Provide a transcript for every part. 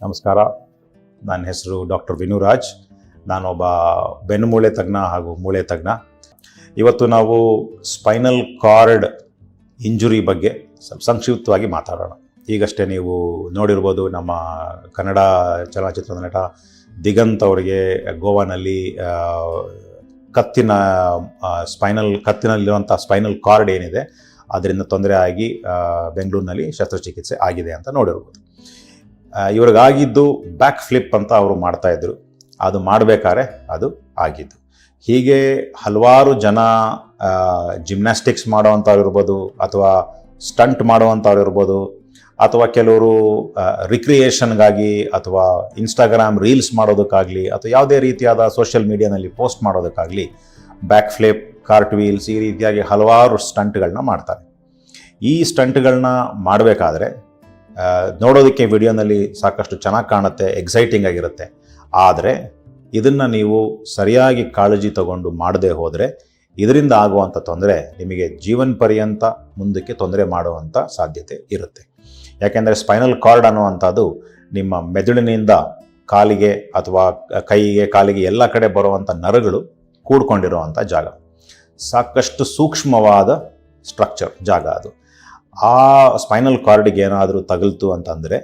ನಮಸ್ಕಾರ. ನನ್ನ ಹೆಸರು ಡಾಕ್ಟರ್ ವಿನುರಾಜ್. ನಾನೊಬ್ಬ ಬೆನ್ನುಮೂಳೆ ತಜ್ಞ ಹಾಗೂ ಮೂಳೆ ತಜ್ಞ. ಇವತ್ತು ನಾವು ಸ್ಪೈನಲ್ ಕಾರ್ಡ್ ಇಂಜುರಿ ಬಗ್ಗೆ ಸಂಕ್ಷಿಪ್ತವಾಗಿ ಮಾತಾಡೋಣ. ಈಗಷ್ಟೇ ನೀವು ನೋಡಿರ್ಬೋದು, ನಮ್ಮ ಕನ್ನಡ ಚಲನಚಿತ್ರದ ನಟ ದಿಗಂತ್ ಅವರಿಗೆ ಗೋವಾನಲ್ಲಿ ಕತ್ತಿನಲ್ಲಿರುವಂಥ ಸ್ಪೈನಲ್ ಕಾರ್ಡ್ ಏನಿದೆ ಅದರಿಂದ ತೊಂದರೆ ಆಗಿ ಬೆಂಗಳೂರಿನಲ್ಲಿ ಶಸ್ತ್ರಚಿಕಿತ್ಸೆ ಆಗಿದೆ ಅಂತ ನೋಡಿರ್ಬೋದು. ಇವ್ರಿಗಾಗಿದ್ದು ಬ್ಯಾಕ್ ಫ್ಲಿಪ್ ಅಂತ ಅವರು ಮಾಡ್ತಾಯಿದ್ರು. ಅದು ಮಾಡಬೇಕಾದ್ರೆ ಅದು ಆಗಿದ್ದು. ಹೀಗೆ ಹಲವಾರು ಜನ ಜಿಮ್ನಾಸ್ಟಿಕ್ಸ್ ಮಾಡೋವಂಥವ್ರು ಇರ್ಬೋದು, ಅಥವಾ ಸ್ಟಂಟ್ ಮಾಡೋವಂಥವ್ರು ಇರ್ಬೋದು, ಅಥವಾ ಕೆಲವರು ರಿಕ್ರಿಯೇಷನ್ಗಾಗಿ ಅಥವಾ ಇನ್ಸ್ಟಾಗ್ರಾಮ್ ರೀಲ್ಸ್ ಮಾಡೋದಕ್ಕಾಗಲಿ ಅಥವಾ ಯಾವುದೇ ರೀತಿಯಾದ ಸೋಷಿಯಲ್ ಮೀಡಿಯಾನಲ್ಲಿ ಪೋಸ್ಟ್ ಮಾಡೋದಕ್ಕಾಗಲಿ ಬ್ಯಾಕ್ ಫ್ಲಿಪ್, ಕಾರ್ಟ್ ವೀಲ್ಸ್ ಈ ರೀತಿಯಾಗಿ ಹಲವಾರು ಸ್ಟಂಟ್ಗಳನ್ನ ಮಾಡ್ತಾರೆ. ಈ ಸ್ಟಂಟ್ಗಳನ್ನ ಮಾಡಬೇಕಾದ್ರೆ ನೋಡೋದಕ್ಕೆ ವಿಡಿಯೋನಲ್ಲಿ ಸಾಕಷ್ಟು ಚೆನ್ನಾಗಿ ಕಾಣುತ್ತೆ, ಎಕ್ಸೈಟಿಂಗ್ ಆಗಿರುತ್ತೆ. ಆದರೆ ಇದನ್ನು ನೀವು ಸರಿಯಾಗಿ ಕಾಳಜಿ ತಗೊಂಡು ಮಾಡದೇ ಹೋದರೆ ಇದರಿಂದ ಆಗುವಂಥ ತೊಂದರೆ ನಿಮಗೆ ಜೀವನ ಪರ್ಯಂತ ಮುಂದಕ್ಕೆ ತೊಂದರೆ ಮಾಡುವಂಥ ಸಾಧ್ಯತೆ ಇರುತ್ತೆ. ಯಾಕೆಂದರೆ ಸ್ಪೈನಲ್ ಕಾರ್ಡ್ ಅನ್ನುವಂಥದ್ದು ನಿಮ್ಮ ಮೆದುಳಿನಿಂದ ಕಾಲಿಗೆ ಅಥವಾ ಕೈಗೆ, ಕಾಲಿಗೆ ಎಲ್ಲ ಕಡೆ ಬರುವಂಥ ನರಗಳು ಕೂಡ್ಕೊಂಡಿರುವಂಥ ಜಾಗ. ಸಾಕಷ್ಟು ಸೂಕ್ಷ್ಮವಾದ ಸ್ಟ್ರಕ್ಚರ್ ಜಾಗ ಅದು. ಆ ಸ್ಪೈನಲ್ ಕಾರ್ಡಿಗೆ ಏನಾದರೂ ತಗಲ್ತು ಅಂತಂದರೆ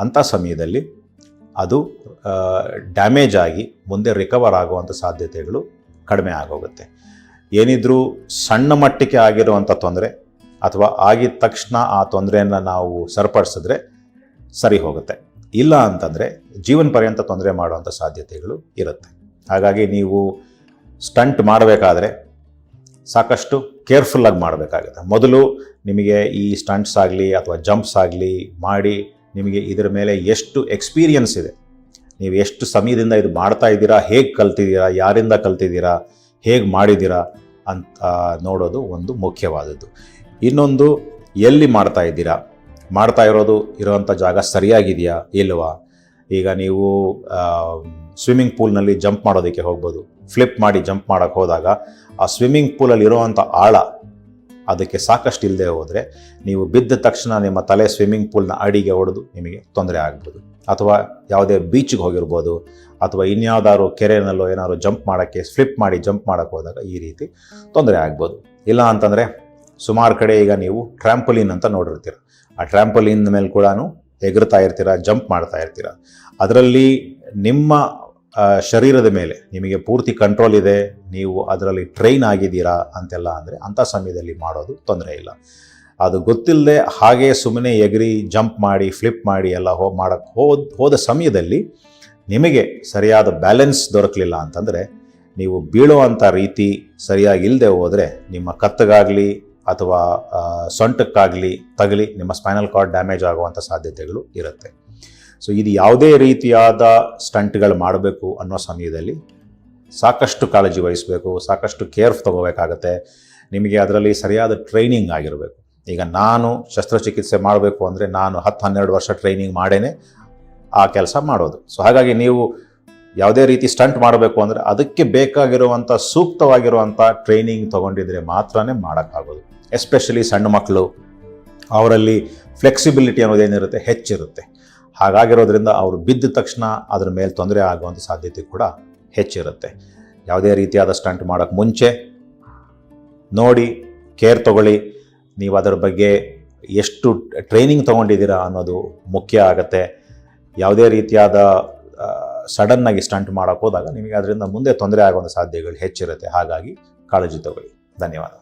ಅಂಥ ಸಮಯದಲ್ಲಿ ಅದು ಡ್ಯಾಮೇಜ್ ಆಗಿ ಮುಂದೆ ರಿಕವರ್ ಆಗುವಂಥ ಸಾಧ್ಯತೆಗಳು ಕಡಿಮೆ ಆಗೋಗುತ್ತೆ. ಏನಿದ್ರೂ ಸಣ್ಣ ಮಟ್ಟಿಗೆ ಆಗಿರುವಂಥ ತೊಂದರೆ ಅಥವಾ ಆಗಿದ ತಕ್ಷಣ ಆ ತೊಂದರೆಯನ್ನು ನಾವು ಸರಿಪಡಿಸಿದ್ರೆ ಸರಿ ಹೋಗುತ್ತೆ. ಇಲ್ಲ ಅಂತಂದರೆ ಜೀವನ ಪರ್ಯಂತ ತೊಂದರೆ ಮಾಡುವಂಥ ಸಾಧ್ಯತೆಗಳು ಇರುತ್ತೆ. ಹಾಗಾಗಿ ನೀವು ಸ್ಟಂಟ್ ಮಾಡಬೇಕಾದ್ರೆ ಸಾಕಷ್ಟು ಕೇರ್ಫುಲ್ಲಾಗಿ ಮಾಡಬೇಕಾಗುತ್ತೆ. ಮೊದಲು ನಿಮಗೆ ಈ ಸ್ಟಂಟ್ಸ್ ಆಗಲಿ ಅಥವಾ ಜಂಪ್ಸ್ ಆಗಲಿ ಮಾಡಿ ನಿಮಗೆ ಇದರ ಮೇಲೆ ಎಷ್ಟು ಎಕ್ಸ್ಪೀರಿಯನ್ಸ್ ಇದೆ, ನೀವು ಎಷ್ಟು ಸಮಯದಿಂದ ಇದು ಮಾಡ್ತಾ ಇದ್ದೀರಾ, ಹೇಗೆ ಕಲ್ತಿದ್ದೀರಾ, ಯಾರಿಂದ ಕಲ್ತಿದ್ದೀರಾ, ಹೇಗೆ ಮಾಡಿದ್ದೀರಾ ಅಂತ ನೋಡೋದು ಒಂದು ಮುಖ್ಯವಾದದ್ದು. ಇನ್ನೊಂದು, ಎಲ್ಲಿ ಮಾಡ್ತಾ ಇದ್ದೀರಾ, ಮಾಡ್ತಾ ಇರೋವಂಥ ಜಾಗ ಸರಿಯಾಗಿದೆಯಾ ಇಲ್ವಾ. ಈಗ ನೀವು ಸ್ವಿಮ್ಮಿಂಗ್ ಪೂಲ್ನಲ್ಲಿ ಜಂಪ್ ಮಾಡೋದಕ್ಕೆ ಹೋಗ್ಬೋದು. ಫ್ಲಿಪ್ ಮಾಡಿ ಜಂಪ್ ಮಾಡೋಕ್ಕೆ ಹೋದಾಗ ಆ ಸ್ವಿಮ್ಮಿಂಗ್ ಪೂಲಲ್ಲಿ ಇರೋವಂಥ ಆಳ ಅದಕ್ಕೆ ಸಾಕಷ್ಟು ಇಲ್ಲದೆ ಹೋದರೆ ನೀವು ಬಿದ್ದ ತಕ್ಷಣ ನಿಮ್ಮ ತಲೆ ಸ್ವಿಮ್ಮಿಂಗ್ ಪೂಲ್ನ ಅಡಿಗೆ ಹೊಡೆದು ನಿಮಗೆ ತೊಂದರೆ ಆಗ್ಬೋದು. ಅಥವಾ ಯಾವುದೇ ಬೀಚಿಗೆ ಹೋಗಿರ್ಬೋದು, ಅಥವಾ ಇನ್ಯಾವುದಾದ್ರು ಕೆರೆನಲ್ಲೋ ಏನಾದ್ರು ಜಂಪ್ ಮಾಡೋಕ್ಕೆ, ಫ್ಲಿಪ್ ಮಾಡಿ ಜಂಪ್ ಮಾಡೋಕ್ಕೆ ಹೋದಾಗ ಈ ರೀತಿ ತೊಂದರೆ ಆಗ್ಬೋದು. ಇಲ್ಲ ಅಂತಂದರೆ ಸುಮಾರು ಕಡೆ ಈಗ ನೀವು ಟ್ರ್ಯಾಂಪೋಲಿನ್ ಅಂತ ನೋಡಿರ್ತೀರ. ಆ ಟ್ರ್ಯಾಂಪೋಲಿನ್ ಮೇಲೆ ಕೂಡ ಎಗರ್ತಾ ಇರ್ತೀರ, ಜಂಪ್ ಮಾಡ್ತಾ ಇರ್ತೀರ. ಅದರಲ್ಲಿ ನಿಮ್ಮ ಶರೀರದ ಮೇಲೆ ನಿಮಗೆ ಪೂರ್ತಿ ಕಂಟ್ರೋಲ್ ಇದೆ, ನೀವು ಅದರಲ್ಲಿ ಟ್ರೈನ್ ಆಗಿದ್ದೀರಾ ಅಂತೆಲ್ಲ ಅಂದರೆ ಅಂಥ ಸಮಯದಲ್ಲಿ ಮಾಡೋದು ತೊಂದರೆ ಇಲ್ಲ. ಅದು ಗೊತ್ತಿಲ್ಲದೆ ಹಾಗೆ ಸುಮ್ಮನೆ ಎಗರಿ ಜಂಪ್ ಮಾಡಿ ಫ್ಲಿಪ್ ಮಾಡಿ ಎಲ್ಲ ಮಾಡೋಕ್ಕೆ ಹೋದ ಸಮಯದಲ್ಲಿ ನಿಮಗೆ ಸರಿಯಾದ ಬ್ಯಾಲೆನ್ಸ್ ದೊರಕಲಿಲ್ಲ ಅಂತಂದರೆ ನೀವು ಬೀಳುವಂಥ ರೀತಿ ಸರಿಯಾಗಿ ಇಲ್ಲದೆ ಹೋದರೆ ನಿಮ್ಮ ಕತ್ತಿಗಾಗಲಿ ಅಥವಾ ಸೊಂಟಕ್ಕಾಗಲಿ ತಗಲಿ ನಿಮ್ಮ ಸ್ಪೈನಲ್ ಕಾರ್ಡ್ ಡ್ಯಾಮೇಜ್ ಆಗುವಂಥ ಸಾಧ್ಯತೆಗಳು ಇರುತ್ತೆ. ಸೊ ಇದು ಯಾವುದೇ ರೀತಿಯಾದ ಸ್ಟಂಟ್ಗಳು ಮಾಡಬೇಕು ಅನ್ನೋ ಸಮಯದಲ್ಲಿ ಸಾಕಷ್ಟು ಕಾಳಜಿ ವಹಿಸಬೇಕು, ಸಾಕಷ್ಟು ಕೇರ್ ತಗೋಬೇಕಾಗತ್ತೆ. ನಿಮಗೆ ಅದರಲ್ಲಿ ಸರಿಯಾದ ಟ್ರೈನಿಂಗ್ ಆಗಿರಬೇಕು. ಈಗ ನಾನು ಶಸ್ತ್ರಚಿಕಿತ್ಸೆ ಮಾಡಬೇಕು ಅಂದರೆ ನಾನು 10-12 ವರ್ಷ ಟ್ರೈನಿಂಗ್ ಮಾಡೇ ಆ ಕೆಲಸ ಮಾಡೋದು. ಸೊ ಹಾಗಾಗಿ ನೀವು ಯಾವುದೇ ರೀತಿ ಸ್ಟಂಟ್ ಮಾಡಬೇಕು ಅಂದರೆ ಅದಕ್ಕೆ ಬೇಕಾಗಿರುವಂಥ ಸೂಕ್ತವಾಗಿರುವಂಥ ಟ್ರೈನಿಂಗ್ ತೊಗೊಂಡಿದ್ರೆ ಮಾತ್ರನೇ ಮಾಡೋಕ್ಕಾಗೋದು. ಎಸ್ಪೆಷಲಿ ಸಣ್ಣ ಮಕ್ಕಳು, ಅವರಲ್ಲಿ ಫ್ಲೆಕ್ಸಿಬಿಲಿಟಿ ಅನ್ನೋದೇನಿರುತ್ತೆ ಹೆಚ್ಚಿರುತ್ತೆ. ಹಾಗಾಗಿರೋದ್ರಿಂದ ಅವರು ಬಿದ್ದ ತಕ್ಷಣ ಅದ್ರ ಮೇಲೆ ತೊಂದರೆ ಆಗುವಂಥ ಸಾಧ್ಯತೆ ಕೂಡ ಹೆಚ್ಚಿರುತ್ತೆ. ಯಾವುದೇ ರೀತಿಯಾದ ಸ್ಟಂಟ್ ಮಾಡೋಕ್ಕೆ ಮುಂಚೆ ನೋಡಿ, ಕೇರ್ ತಗೊಳ್ಳಿ. ನೀವು ಅದರ ಬಗ್ಗೆ ಎಷ್ಟು ಟ್ರೈನಿಂಗ್ ತೊಗೊಂಡಿದ್ದೀರಾ ಅನ್ನೋದು ಮುಖ್ಯ ಆಗುತ್ತೆ. ಯಾವುದೇ ರೀತಿಯಾದ ಸಡನ್ನಾಗಿ ಸ್ಟಂಟ್ ಮಾಡೋಕ್ಕೆ ಹೋದಾಗ ನಿಮಗೆ ಅದರಿಂದ ಮುಂದೆ ತೊಂದರೆ ಆಗುವಂಥ ಸಾಧ್ಯತೆಗಳು ಹೆಚ್ಚಿರುತ್ತೆ. ಹಾಗಾಗಿ ಕಾಳಜಿ ತಗೊಳ್ಳಿ. ಧನ್ಯವಾದ.